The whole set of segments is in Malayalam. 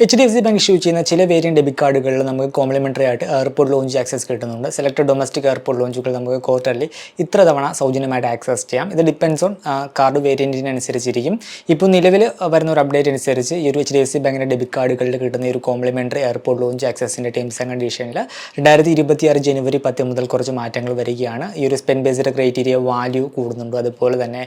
HDFC Bank ഇഷ്യൂ ചെയ്യുന്ന ചില വേരിയന്റ് ഡെബിറ്റ് കാർഡുകളിൽ നമുക്ക് കോംപ്ലിമെന്ററി ആയിട്ട് എയർപോർട്ട് ലോഞ്ച് ആക്സസ് കിട്ടുന്നുണ്ട്. സെലക്ടഡ് ഡൊമസ്റ്റിക് എയർപോർട്ട് ലോഞ്ചുകൾ നമുക്ക് ക്വാർട്ടർലി ഇത്ര തവണ സൗജന്യമായിട്ട് ആക്സസ് ചെയ്യാം. ഇത് ഡിപ്പെൻസ് ഓൺ കാർഡ് വേരിയന്റിനനുസരിച്ചിരിക്കും. ഇപ്പോൾ നിലവിൽ വരുന്ന ഒരു അപ്ഡേറ്റ് അനുസരിച്ച് ഈ ഒരു HDFC ബാങ്കിൻ്റെ ഡെബിറ്റ് കാർഡുകളിൽ കിട്ടുന്ന ഒരു കോംപ്ലിമെന്ററി എയർപോർട്ട് ലോഞ്ച് ആക്സസിൻ്റെ ടേംസ് ആൻഡ് കണ്ടീഷനിൽ 2026 ജനുവരി 10 മുതൽ കുറച്ച് മാറ്റങ്ങൾ വരികയാണ്. ഈ ഒരു സ്പെൻഡ് ബേസ്ഡ് ക്രൈറ്റീരിയ വാല്യൂ കൂടുന്നുണ്ട്. അതുപോലെ തന്നെ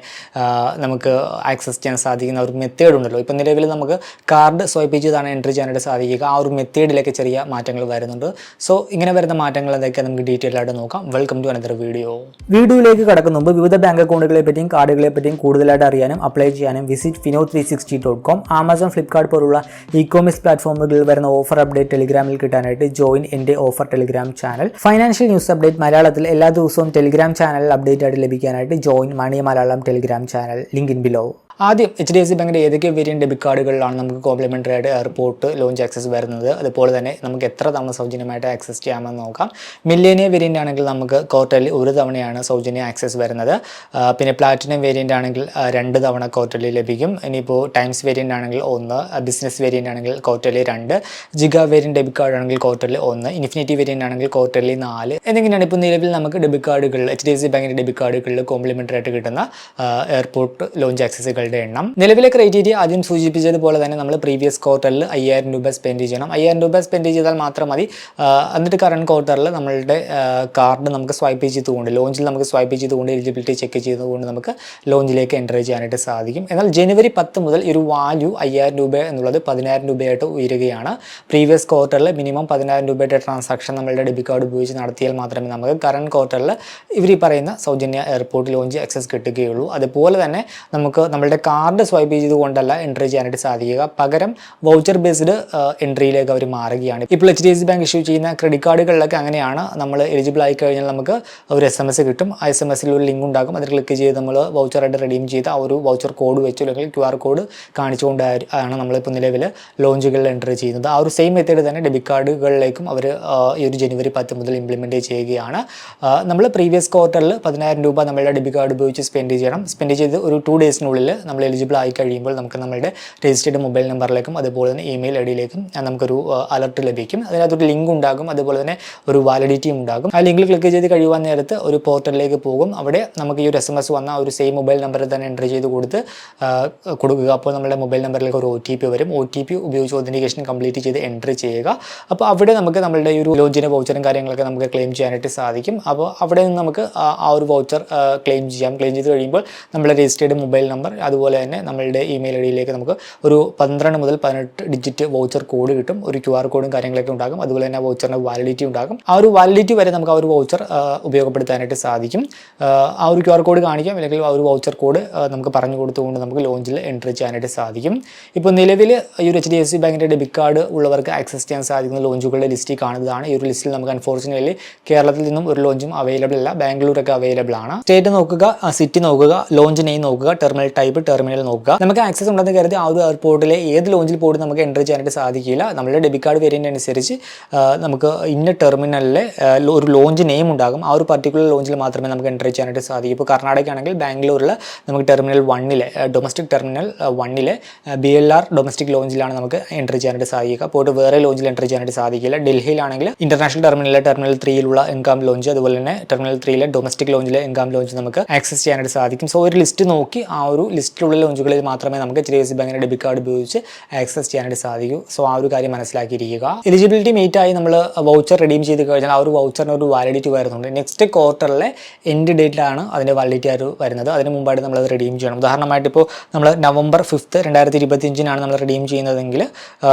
നമുക്ക് ആക്സസ് ചെയ്യാൻ സാധിക്കുന്ന ഒരു മെത്തേഡ് ഉണ്ടല്ലോ. ഇപ്പോൾ നിലവിൽ നമുക്ക് കാർഡ് സ്വൈപ്പ് ചെയ്താണ് എൻട്രി ചെയ്യാനായിട്ട് സാധിക്കുക. ആ ഒരു മെത്തേഡിലേക്ക് ചെറിയ മാറ്റങ്ങൾ വരുന്നുണ്ട്. സോ ഇങ്ങനെ വരുന്ന മാറ്റങ്ങൾ എന്തൊക്കെ നമുക്ക് ഡീറ്റെയിൽ ആയിട്ട് നോക്കാം. Welcome to another video. വീഡിയോയിലേക്ക് കടക്കുന്ന മുമ്പ് വിവിധ ബാങ്ക് അക്കൗണ്ടുകളെ പറ്റിയും കാർഡുകളെ പറ്റിയും കൂടുതലായിട്ട് അറിയാനും അപ്ലൈ ചെയ്യാനും വിസിറ്റ് fino360.com, ആമസോൺ, ഫ്ലിപ്കാർട്ട് പോലുള്ള ഇ-കോമേഴ്സ് പ്ലാറ്റ്ഫോമുകളിൽ വരുന്ന ഓഫർ അപ്ഡേറ്റ് ടെലിഗ്രാമിൽ കിട്ടാനായിട്ട് ജോയിൻ എൻ്റെ offer telegram channel. Financial news update മലയാളത്തിൽ എല്ലാ ദിവസവും ടെലിഗ്രാം ചാനലിൽ അപ്ഡേറ്റ് ആയിട്ട് ലഭിക്കാനായിട്ട് join money Malayalam telegram channel. Link in below. ആദ്യം HDFC ബാങ്കിൻ്റെ ഏതൊക്കെ വേരിയന്റ് ഡെബിറ്റ് കാർഡുകളിലാണ് നമുക്ക് കോംപ്ലിമെന്ററി ആയിട്ട് എയർപോർട്ട് ലോഞ്ച് ആക്സസ് വരുന്നത്, അതുപോലെ തന്നെ നമുക്ക് എത്ര തവണ സൗജന്യമായിട്ട് ആക്സസ് ചെയ്യാമെന്ന് നോക്കാം. മില്ലേനിയം വേരിയന്റ് ആണെങ്കിൽ നമുക്ക് ക്വാർട്ടർലി ഒരു തവണയാണ് സൗജന്യ ആക്സസ് വരുന്നത്. പിന്നെ പ്ലാറ്റിനം വേരിയന്റ് ആണെങ്കിൽ 2 തവണ ക്വാർട്ടർലി ലഭിക്കും. ഇനിയിപ്പോൾ ടൈംസ് വേരിയന്റ് ആണെങ്കിൽ 1, ബിസിനസ് വേരിയന്റ് ആണെങ്കിൽ quarterly 2, giga variant debit card ആണെങ്കിൽ ക്വാർട്ടർലി 1, ഇൻഫിനിറ്റി വേരിയന്റ് ആണെങ്കിൽ ക്വാർട്ടർലി 4 എന്നിങ്ങനെയാണ് ഇപ്പോൾ നിലവിൽ നമുക്ക് ഡെബിറ്റ് കാർഡുകളിൽ HDFC ബാങ്കിൻ്റെ ഡെബിറ്റ് കാർഡുകളിൽ കോംപ്ലിമെന്ററി ആയിട്ട് കിട്ടുന്ന എയർപോർട്ട് ലോഞ്ച് ആക്സസുകൾ എണ്ണം. നിലവിലെ ക്രൈറ്റീരിയ ആദ്യം സൂചിപ്പിച്ചതുപോലെ തന്നെ നമ്മൾ പ്രീവിയസ് ക്വാർട്ടറിൽ 5000 രൂപ സ്പെൻഡ് ചെയ്യണം. 5000 രൂപ സ്പെൻഡ് ചെയ്താൽ മാത്രം മതി. എന്നിട്ട് കറണ്ട് ക്വാർട്ടറിൽ നമ്മളുടെ കാർഡ് നമുക്ക് സ്വൈപ്പ് ചെയ്തുകൊണ്ട് ലോഞ്ചിൽ നമുക്ക് സ്വൈപ്പ് ചെയ്തുകൊണ്ട് എലിജിബിലിറ്റി ചെക്ക് ചെയ്തുകൊണ്ട് നമുക്ക് ലോഞ്ചിലേക്ക് എൻ്റർ ചെയ്യാനായിട്ട് സാധിക്കും. എന്നാൽ ജനുവരി 10 മുതൽ ഒരു വാല്യൂ 5000 രൂപ എന്നുള്ളത് 10000 രൂപയായിട്ട് ഉയരുകയാണ്. പ്രീവിയസ് ക്വാർട്ടറിൽ മിനിമം 10000 രൂപയുടെ ട്രാൻസാക്ഷൻ നമ്മളുടെ ഡെബിറ്റ് കാർഡ് ഉപയോഗിച്ച് നടത്തിയാൽ മാത്രമേ നമുക്ക് കറണ്ട് ക്വാർട്ടറിൽ ഇവർ ഈ പറയുന്ന സൗജന്യ എയർപോർട്ട് ലോഞ്ച് ആക്സസ് കിട്ടുകയുള്ളൂ. അതുപോലെ തന്നെ നമുക്ക് നമ്മളുടെ കാർഡ് സ്വൈപ്പ് ചെയ്തുകൊണ്ടല്ല എൻട്രി ചെയ്യാനായിട്ട് സാധിക്കുക, പകരം വൗച്ചർ ബേസ്ഡ് എൻട്രിയിലേക്ക് അവർ മാറുകയാണ്. ഇപ്പോൾ HDFC ബാങ്ക് ഇഷ്യൂ ചെയ്യുന്ന ക്രെഡിറ്റ് കാർഡുകളിലൊക്കെ അങ്ങനെയാണ്. നമ്മൾ എലിജിബിൾ ആയി കഴിഞ്ഞാൽ നമുക്ക് ഒരു SMS കിട്ടും. ആ SMS-ൽ ഒരു ലിങ്ക് ഉണ്ടാകും. അതിൽ ക്ലിക്ക് ചെയ്ത് നമ്മൾ വൗച്ചറായിട്ട് റെഡീം ചെയ്ത് ആ ഒരു വൗച്ചർ കോഡ് വെച്ചോ അല്ലെങ്കിൽ QR കോഡ് കാണിച്ചുകൊണ്ടാണ് നമ്മളിപ്പോൾ നിലവിൽ ലോഞ്ചുകളിൽ എൻട്രി ചെയ്യുന്നത്. ആ ഒരു സെയിം മെത്തേഡ് തന്നെ ഡെബിറ്റ് കാർഡുകളിലേക്കും അവർ ഈ ഒരു ജനുവരി 10 മുതൽ ഇംപ്ലിമെൻറ്റ് ചെയ്യുകയാണ്. നമ്മൾ പ്രീവിയസ് ക്വാർട്ടറിൽ 10000 രൂപ നമ്മളുടെ ഡെബിറ്റ് കാർഡ് ഉപയോഗിച്ച് സ്പെൻഡ് ചെയ്യണം. സ്പെൻഡ് ചെയ്ത് ഒരു 2 ഡേയ്സിനുള്ളിൽ നമ്മൾ എലിജിബിൾ ആയി കഴിയുമ്പോൾ നമുക്ക് നമ്മുടെ രജിസ്റ്റേർഡ് മൊബൈൽ നമ്പറിലേക്കും അതുപോലെ തന്നെ ഇമെയിൽ ഐഡിയിലേക്കും നമുക്കൊരു അലർട്ട് ലഭിക്കും. അതിനകത്തൊരു ലിങ്ക് ഉണ്ടാകും, അതുപോലെ തന്നെ ഒരു വാലിഡിറ്റിയും ഉണ്ടാകും. ആ ലിങ്കിൽ ക്ലിക്ക് ചെയ്ത് കഴിയുവാൻ നേരത്ത് ഒരു പോർട്ടലിലേക്ക് പോകും. അവിടെ നമുക്ക് ഈ ഒരു SMS വന്ന ഒരു സെയിം മൊബൈൽ നമ്പറിൽ തന്നെ എൻ്റർ ചെയ്ത് കൊടുക്കുക. അപ്പോൾ നമ്മുടെ മൊബൈൽ നമ്പറിലേക്ക് ഒരു OTP വരും. OTP ഉപയോഗിച്ച് ഒതൻറ്റിക്കേഷൻ കംപ്ലീറ്റ് ചെയ്ത് എൻ്റർ ചെയ്യുക. അപ്പോൾ അവിടെ നമുക്ക് നമ്മളുടെ ഈ ഒരു ലോഞ്ചിൻ്റെ വൗച്ചറും കാര്യങ്ങളൊക്കെ നമുക്ക് ക്ലെയിം ചെയ്യാനായിട്ട് സാധിക്കും. അപ്പോൾ അവിടെ നിന്ന് നമുക്ക് ആ ഒരു വൗച്ചർ ക്ലെയിം ചെയ്യാം. ക്ലെയിം ചെയ്ത് കഴിയുമ്പോൾ നമ്മുടെ രജിസ്റ്റേർഡ് മൊബൈൽ നമ്പർ അതുപോലെ തന്നെ നമ്മളുടെ ഇമെയിൽ ഐഡിയിലേക്ക് നമുക്ക് ഒരു 12 മുതൽ 18 ഡിജിറ്റ് വൗച്ചർ കോഡ് കിട്ടും. ഒരു QR കോഡും കാര്യങ്ങളൊക്കെ ഉണ്ടാകും. അതുപോലെ തന്നെ വൗച്ചറിൻ്റെ വാലിഡിറ്റി ഉണ്ടാകും. ആ ഒരു വാലിഡിറ്റി വരെ നമുക്ക് ആ ഒരു വൗച്ചർ ഉപയോഗപ്പെടുത്താനായിട്ട് സാധിക്കും. ആ ഒരു QR കോഡ് കാണിക്കാം, അല്ലെങ്കിൽ ആ ഒരു വൗച്ചർ കോഡ് നമുക്ക് പറഞ്ഞു കൊടുത്തുകൊണ്ട് നമുക്ക് ലോഞ്ചിൽ എൻട്രി ചെയ്യാനായിട്ട് സാധിക്കും. ഇപ്പോൾ നിലവിൽ ഈ ഒരു HDFC ബാങ്കിൻ്റെ ഡെബിറ്റ് കാർഡ് ഉള്ളവർക്ക് ആക്സസ് ചെയ്യാൻ സാധിക്കുന്ന ലോഞ്ചുകളുടെ ലിസ്റ്റിൽ കാണുന്നതാണ്. ഈ ഒരു ലിസ്റ്റിൽ നമുക്ക് അൺഫോർച്യുനേറ്റ്ലി കേരളത്തിൽ നിന്നും ഒരു ലോഞ്ചും അവൈലബിൾ അല്ല. ബാംഗ്ലൂരൊക്കെ അവൈലബിൾ ആണ്. സ്റ്റേറ്റ് നോക്കുക, സിറ്റി നോക്കുക, ലോഞ്ച് നെയിം നോക്കുക, ടെർമിനൽ ടൈപ്പ്, ടെർമിനൽ നോക്കുക. നമുക്ക് ആക്സസ് ഉണ്ടെന്ന് കരുതി ആ ഒരു എയർപോർട്ടിലെ ഏത് ലോഞ്ചിൽ പോയിട്ട് നമുക്ക് എൻ്റർ ചെയ്യാനായിട്ട് സാധിക്കില്ല. നമ്മുടെ ഡെബിറ്റ് കാർഡ് വേരിയൻ്റ് അനുസരിച്ച് നമുക്ക് ഇന്ന ടെർമിനലിലെ ഒരു ലോഞ്ച് നെയിം ഉണ്ടാകും. ആ ഒരു പർട്ടിക്കുലർ ലോഞ്ചിൽ മാത്രമേ നമുക്ക് എൻ്റർ ചെയ്യാനായിട്ട് സാധിക്കൂ. ഇപ്പോൾ കർണാടക ആണെങ്കിൽ ബാംഗ്ലൂരിൽ നമുക്ക് ടെർമിനൽ 1-ലെ ഡൊമസ്റ്റിക് ടെർമിനൽ 1-ലെ BLR ഡൊമസ്റ്റിക് ലോഞ്ചിലാണ് നമുക്ക് എൻ്റർ ചെയ്യാനായിട്ട് സാധിക്കുക. പോയിട്ട് വേറെ ലോഞ്ചിൽ എൻ്റർ ചെയ്യാനായിട്ട് സാധിക്കില്ല. ഡൽഹിയിലാണെങ്കിൽ ഇന്റർനാഷണൽ ടെർമിനലിലെ ടെർമിനൽ 3-ലുള്ള എൻകാം ലോഞ്ച്, അതുപോലെ തന്നെ ടെർമിനൽ 3-ലെ ഡൊമസ്റ്റിക് ലോഞ്ചിലെ എൻകാം ലോഞ്ച് നമുക്ക് ആക്സസ് ചെയ്യാനായിട്ട് സാധിക്കും. സോ ഒരു ലിസ്റ്റ് നോക്കി ആ ഒരു ലിസ്റ്റിലുള്ള ലോഞ്ചുകളിൽ മാത്രമേ നമുക്ക് HDFC ബാങ്കിൻ്റെ ഡെബിറ്റ് കാർഡ് ഉപയോഗിച്ച് ആക്സസ് ചെയ്യാനായിട്ട് സാധിക്കൂ. സോ ആ ഒരു കാര്യം മനസ്സിലാക്കിയിരിക്കുക. എലിജിബിലിറ്റി മീറ്റ് ആയി നമ്മൾ വൗച്ചർ റെഡീം ചെയ്ത് കഴിഞ്ഞാൽ ആ ഒരു വൗച്ചറിന് ഒരു വാലിഡിറ്റി വരുന്നുണ്ട്. നെക്സ്റ്റ് ക്വാർട്ടറിലെ എൻഡ് ഡേറ്റിലാണ് അതിൻ്റെ വാലിഡിറ്റി ആയിട്ട് വരുന്നത്. അതിന് മുമ്പായിട്ട് നമ്മളത് റെഡീം ചെയ്യണം. ഉദാഹരണമായിട്ട് ഇപ്പോൾ നമ്മൾ November 5, 2025 നമ്മൾ റെഡീം ചെയ്യുന്നതെങ്കിൽ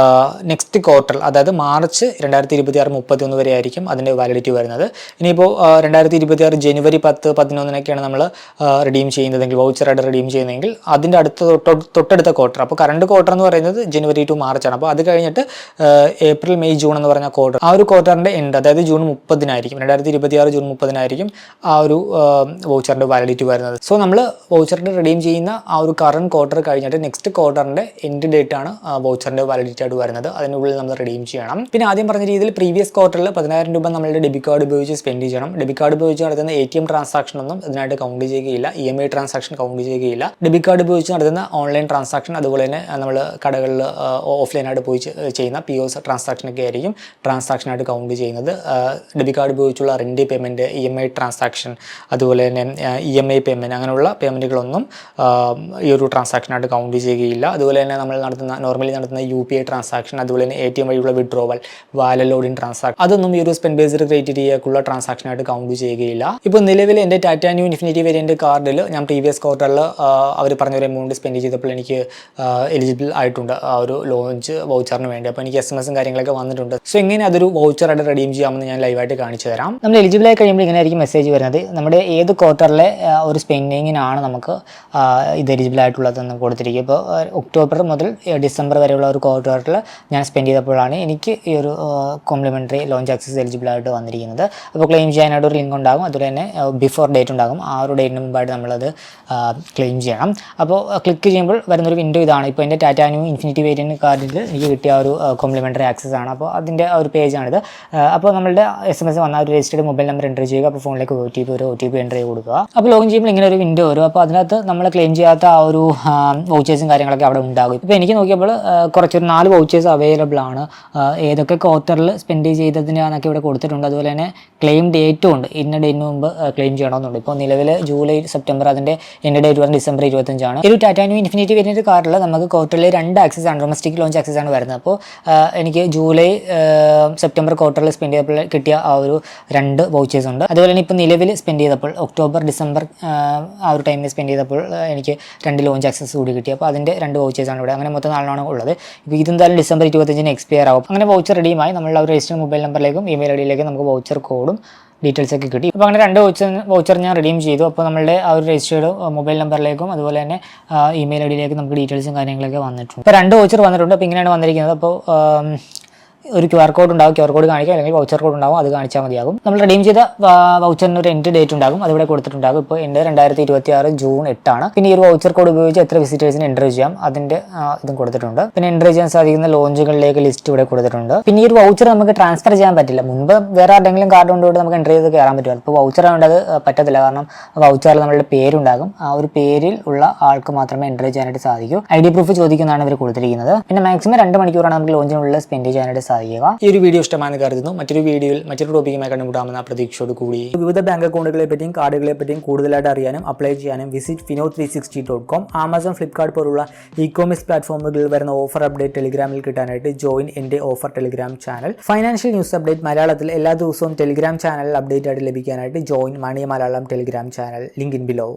നെക്സ്റ്റ് ക്വാർട്ടർ, അതായത് മാർച്ച് 2026 31 വരെ ആയിരിക്കും അതിൻ്റെ വാലിഡിറ്റി വരുന്നത്. ഇനിയിപ്പോൾ 2026 ജനുവരി 10, 11 നമ്മൾ റെഡീം ചെയ്യുന്നതെങ്കിൽ വൗച്ചറായിട്ട് റെഡീം ചെയ്യുന്നതെങ്കിൽ അതിൻ്റെ തൊട്ടടുത്ത ക്വാർട്ടർ, അപ്പോൾ കറണ്ട് ക്വാർട്ടർ എന്ന് പറയുന്നത് ജനുവരി ടു മാർച്ച് ആണ്. അപ്പോൾ അത് കഴിഞ്ഞിട്ട് ഏപ്രിൽ, മെയ്, ജൂൺ എന്ന് പറഞ്ഞ ക്വാർട്ടർ, ആ ഒരു ക്വാർട്ടറിൻ്റെ എൻഡ്, അതായത് ജൂൺ 30-നായിരിക്കും, 2026 ജൂൺ 30-നായിരിക്കും ആ ഒരു വൗച്ചറിൻ്റെ വാലിഡിറ്റി വരുന്നത്. സോ നമ്മൾ വൗച്ചറിൻ്റെ റെഡീം ചെയ്യുന്ന ആ ഒരു കറണ്ട് ക്വാർട്ടർ കഴിഞ്ഞിട്ട് നെക്സ്റ്റ് ക്വാർട്ടറിൻ്റെ എൻഡ് ഡേറ്റ് ആണ് വൗച്ചറിൻ്റെ വാലിഡിറ്റി ആയിട്ട് വരുന്നത്. അതിനുള്ളിൽ നമ്മൾ റെഡീം ചെയ്യണം. പിന്നെ ആദ്യം പറഞ്ഞ രീതിയിൽ പ്രീവിയസ് ക്വാർട്ടറിൽ 10000 രൂപ നമ്മളുടെ ഡെബിറ്റ് കാർഡ് ഉപയോഗിച്ച് സ്പെൻഡ് ചെയ്യണം. ഡെബിറ്റ് കാർഡ് ഉപയോഗിച്ച് നടത്തുന്ന ATM ട്രാൻസാക്ഷൻ ഒന്നും ഇതിനായിട്ട് കൗണ്ട് ചെയ്യുകയില്ല. EMI ട്രാൻസാക്ഷൻ കൗണ്ട് ചെയ്യുകയില്ല. ഡെബിറ്റ് കാർഡ് ഉപയോഗിച്ച് നടത്തുന്ന ഓൺലൈൻ ട്രാൻസാക്ഷൻ, അതുപോലെ തന്നെ നമ്മൾ കടകളിൽ ഓഫ്ലൈനായിട്ട് പോയി ചെയ്യുന്ന POS ട്രാൻസാക്ഷനൊക്കെ ആയിരിക്കും ട്രാൻസാക്ഷനായിട്ട് കൗണ്ട് ചെയ്യുന്നത്. ഡെബിറ്റ് കാർഡ് ഉപയോഗിച്ചുള്ള റെൻറ്റ് പേയ്മെൻറ്റ്, EMI ട്രാൻസാക്ഷൻ, അതുപോലെ തന്നെ EMI പേയ്മെൻറ്റ്, അങ്ങനെയുള്ള പേയ്മെൻറ്റുകളൊന്നും ഈ ഒരു ട്രാൻസാക്ഷനായിട്ട് കൗണ്ട് ചെയ്യുകയില്ല. അതുപോലെ തന്നെ നമ്മൾ നോർമലി നടത്തുന്ന UPI ട്രാൻസാക്ഷൻ, അതുപോലെ തന്നെ ATM വഴിയുള്ള വിഡ്രോവൽ, വാലറ്റ് ലോഡിംഗ് ട്രാൻസാക്ഷൻ, അതൊന്നും ഈ ഒരു സ്പെൻഡ് ബേസ്ഡ് ക്രൈറ്റീരിയക്കുള്ള ട്രാൻസാക്ഷനായിട്ട് കൗണ്ട് ചെയ്യുകയില്ല. ഇപ്പോൾ നിലവിൽ എൻ്റെ ടാറ്റ ന്യൂ ഇൻഫിനിറ്റി വേരിയൻറ്റ് കാർഡിൽ ഞാൻ പ്രീവിയസ് ക്വാർട്ടറിൽ അവർ പറഞ്ഞൊരു എമൗണ്ട് സ്പെൻഡ് ചെയ്തപ്പോൾ എനിക്ക് എലിജിബിൾ ആയിട്ടുണ്ട് ആ ഒരു ലോഞ്ച് വൗച്ചറിന് വേണ്ടി. അപ്പോൾ എനിക്ക് SMS കാര്യങ്ങളൊക്കെ വന്നിട്ടുണ്ട്. സോ എങ്ങനെ അതൊരു വൗച്ചറായിട്ട് റെഡീം ചെയ്യാമെന്ന് ഞാൻ ലൈവായിട്ട് കാണിച്ചു തരാം. നമ്മൾ എലിജിബിൾ ആയി കഴിയുമ്പോൾ ഇങ്ങനെ ആയിരിക്കും മെസ്സേജ് വരുന്നത്. നമ്മുടെ ഏത് ക്വാർട്ടറിലെ ഒരു സ്പെൻഡിങ്ങിനാണ് നമുക്ക് ഇത് എലിജിബിൾ ആയിട്ടുള്ളതെന്ന് കൊടുത്തിരിക്കുക. ഇപ്പോൾ ഒക്ടോബർ മുതൽ ഡിസംബർ വരെയുള്ള ഒരു ക്വാർട്ടറിൽ ഞാൻ സ്പെൻഡ് ചെയ്തപ്പോഴാണ് എനിക്ക് ഈ ഒരു കോംപ്ലിമെൻ്ററി ലോഞ്ച് ആക്സസ് എലിജിബിൾ ആയിട്ട് വന്നിരിക്കുന്നത്. അപ്പോൾ ക്ലെയിം ചെയ്യാനായിട്ട് ഒരു ലിങ്ക് ഉണ്ടാകും, അതുപോലെ തന്നെ ബിഫോർ ഡേറ്റ് ഉണ്ടാകും. ആ ഒരു ഡേറ്റിന് മുമ്പായിട്ട് നമ്മളത് ക്ലെയിം ചെയ്യണം. അപ്പോൾ ക്ലിക്ക് ചെയ്യുമ്പോൾ വരുന്നൊരു വിൻഡോ ഇതാണ്. ഇപ്പോൾ എൻ്റെ ടാറ്റ ന്യൂ ഇൻഫിനിറ്റി വേരിയൻറ്റ് കാർഡിൽ എനിക്ക് കിട്ടിയ ഒരു കോംപ്ലിമെൻ്ററി ആക്സസ് ആണ്. അപ്പോൾ അതിൻ്റെ ഒരു പേജാണിത്. അപ്പോൾ നമ്മളുടെ SMS വന്ന ഒരു രജിസ്റ്റേർഡ് മൊബൈൽ നമ്പർ എൻ്റർ ചെയ്യുക. അപ്പോൾ ഫോണിലേക്ക് ഒരു OTP എൻ്റർ ചെയ്ത് കൊടുക്കുക. അപ്പോൾ ലോഗിൻ ചെയ്യുമ്പോൾ ഇങ്ങനെ ഒരു വിൻഡോ വരും. അപ്പോൾ അതിനകത്ത് നമ്മൾ ക്ലെയിം ചെയ്യാത്ത ആ ഒരു വൗച്ചേഴ്സും കാര്യങ്ങളൊക്കെ അവിടെ ഉണ്ടാകും. ഇപ്പോൾ എനിക്ക് നോക്കിയപ്പോൾ കുറച്ചൊരു 4 വൗച്ചേഴ്സ് അവൈലബിൾ ആണ്. ഏതൊക്കെ ക്വാർട്ടറിൽ സ്പെൻഡ് ചെയ്തതിനാന്നൊക്കെ ഇവിടെ കൊടുത്തിട്ടുണ്ട്. അതുപോലെ തന്നെ ക്ലെയിം ഡേറ്റും ഉണ്ട്. ഇന്ന ഡേറ്റിന് മുമ്പ് ക്ലെയിം ചെയ്യണമെന്നുണ്ട്. ഇപ്പോൾ നിലവിൽ ജൂലൈ, സെപ്റ്റംബർ, അതിൻ്റെ എൻ്റെ ഡേറ്റ് പറഞ്ഞാൽ ഡിസംബർ 25 ഒരു ടാറ്റ ന്യൂ ഇൻഫിനിറ്റി വേരിയൻറ്റ് കാർഡിൽ നമുക്ക് ക്വാർട്ടറിൽ 2 ആക്സസ് ആണ്, ഡൊമസ്റ്റിക് ലോഞ്ച് ആക്സസ് ആണ് വരുന്നത്. അപ്പോൾ എനിക്ക് ജൂലൈ, സെപ്റ്റംബർ ക്വാർട്ടറിൽ സ്പെൻഡ് ചെയ്തപ്പോൾ കിട്ടിയ ആ ഒരു 2 വൗച്ചേഴ്സ് ഉണ്ട്. അതുപോലെ തന്നെ ഇപ്പോൾ നിലവിൽ സ്പെൻഡ് ചെയ്തപ്പോൾ ഒക്ടോബർ, ഡിസംബർ ആ ഒരു ടൈമിൽ സ്പെൻഡ് ചെയ്തപ്പോൾ എനിക്ക് 2 ലോഞ്ച് ആക്സസ് കൂടി കിട്ടി. അപ്പോൾ അതിൻ്റെ 2 വൗച്ചേഴ്സ് ആണ് ഇവിടെ. അങ്ങനെ മൊത്തം 4 ഉള്ളത്. ഇപ്പോൾ ഇതെന്തായാലും ഡിസംബർ 25 എക്സ്പയർ ആകും. അങ്ങനെ വൗച്ചർ റെഡിയുമായി നമ്മൾ ഒരു രജിസ്റ്റർ മൊബൈൽ നമ്പറിലേക്കും ഇമെയിൽ ഐഡിയിലേക്കും നമുക്ക് വൗച്ചർ കോഡും ഡീറ്റെയിൽസ് ഒക്കെ കിട്ടി. അപ്പോൾ അങ്ങനെ 2 വൗച്ചർ ഞാൻ റിഡീം ചെയ്തു. അപ്പോൾ നമ്മളുടെ ആ ഒരു രജിസ്റ്റേർഡ് മൊബൈൽ നമ്പറിലേക്കും അതുപോലെ തന്നെ ഇമെയിൽ ഐഡിയിലേക്കും നമുക്ക് ഡീറ്റെയിൽസും കാര്യങ്ങളൊക്കെ വന്നിട്ടുണ്ട്. അപ്പോൾ 2 വൗച്ചർ വന്നിട്ടുണ്ട്. അപ്പോൾ ഇങ്ങനെയാണ് വന്നിരിക്കുന്നത്. അപ്പോൾ ഒരു QR കോഡ് ഉണ്ടാകും, QR കോഡ് കാണിക്കുക, അല്ലെങ്കിൽ വൗച്ചർ കോഡ് ഉണ്ടാകും, അത് കാണിച്ചാൽ മതിയാകും. നമ്മൾ റിഡീം ചെയ്ത വൗച്ചറിന് ഒരു എൻഡ് ഡേറ്റ് ഉണ്ടാകും, അതിവിടെ കൊടുത്തിട്ടുണ്ടാകും. ഇപ്പോൾ എൻ്റെ 2026 ജൂൺ 8. പിന്നെ ഈ ഒരു വൗച്ചർ കോഡ് ഉപയോഗിച്ച് എത്ര വിസിറ്റേഴ്സിന് എൻ്റർ ചെയ്യാം അതിൻ്റെ ഇതും കൊടുത്തിട്ടുണ്ട്. പിന്നെ എൻ്റർ ചെയ്യാൻ സാധിക്കുന്ന ലോഞ്ചുകളിലേക്ക് ലിസ്റ്റ് ഇവിടെ കൊടുത്തിട്ടുണ്ട്. പിന്നെ ഈ ഒരു വൗച്ചർ നമുക്ക് ട്രാൻസ്ഫർ ചെയ്യാൻ പറ്റില്ല. മുൻപ് വേറെ ആരുടെങ്കിലും കാർഡ് കൊണ്ടുപോയിട്ട് നമുക്ക് എൻ്റർ ചെയ്ത് കയറാൻ പറ്റും. ഇപ്പോൾ വൗച്ചർ ആയതുകൊണ്ട് അത് പറ്റത്തില്ല. കാരണം വൗച്ചറിൽ നമ്മളുടെ പേരുണ്ടാകും. ആ ഒരു പേരിൽ ഉള്ള ആൾക്ക് മാത്രമേ എൻ്റർ ചെയ്യാനായിട്ട് സാധിക്കൂ. ID പ്രൂഫ് ചോദിക്കുന്നതാണ് ഇവർ കൊടുത്തിരിക്കുന്നത്. പിന്നെ മാക്സിമം 2 മണിക്കൂറാണ് നമുക്ക് ലോഞ്ചിനുള്ളിൽ സ്പെൻഡ് ചെയ്യാനായിട്ട് സാധിക്കുക. ഈ ഒരു വീഡിയോ ഇഷ്ടമാണെന്ന് കരുതുന്നു. മറ്റൊരു വീഡിയോയിൽ മറ്റൊരു ടോപ്പിക്കുമായി കണ്ടുമുട്ടാമെന്ന പ്രതീക്ഷയോട് കൂടി വിവിധ ബാങ്ക് അക്കൗണ്ടുകളെ പറ്റിയും കാർഡുകളെ പറ്റിയും കൂടുതലായിട്ട് അറിയാനും അപ്ലൈ ചെയ്യാനും വിസിറ്റ് fino360.com. ആമസോൺ, ഫ്ലിപ്കാർട്ട് പോലുള്ള ഇ-കോമേഴ്സ് പ്ലാറ്റ്ഫോമുകളിൽ വരുന്ന ഓഫർ അപ്ഡേറ്റ് ടെലിഗ്രാമിൽ കിട്ടാനായിട്ട് ജോയിൻ എൻ്റെ offer telegram channel. Financial news update മലയാളത്തിൽ എല്ലാ ദിവസവും ടെലിഗ്രാം ചാനൽ അപ്ഡേറ്റ് ആയിട്ട് ലഭിക്കാനായിട്ട് join money Malayalam telegram channel. Link in below.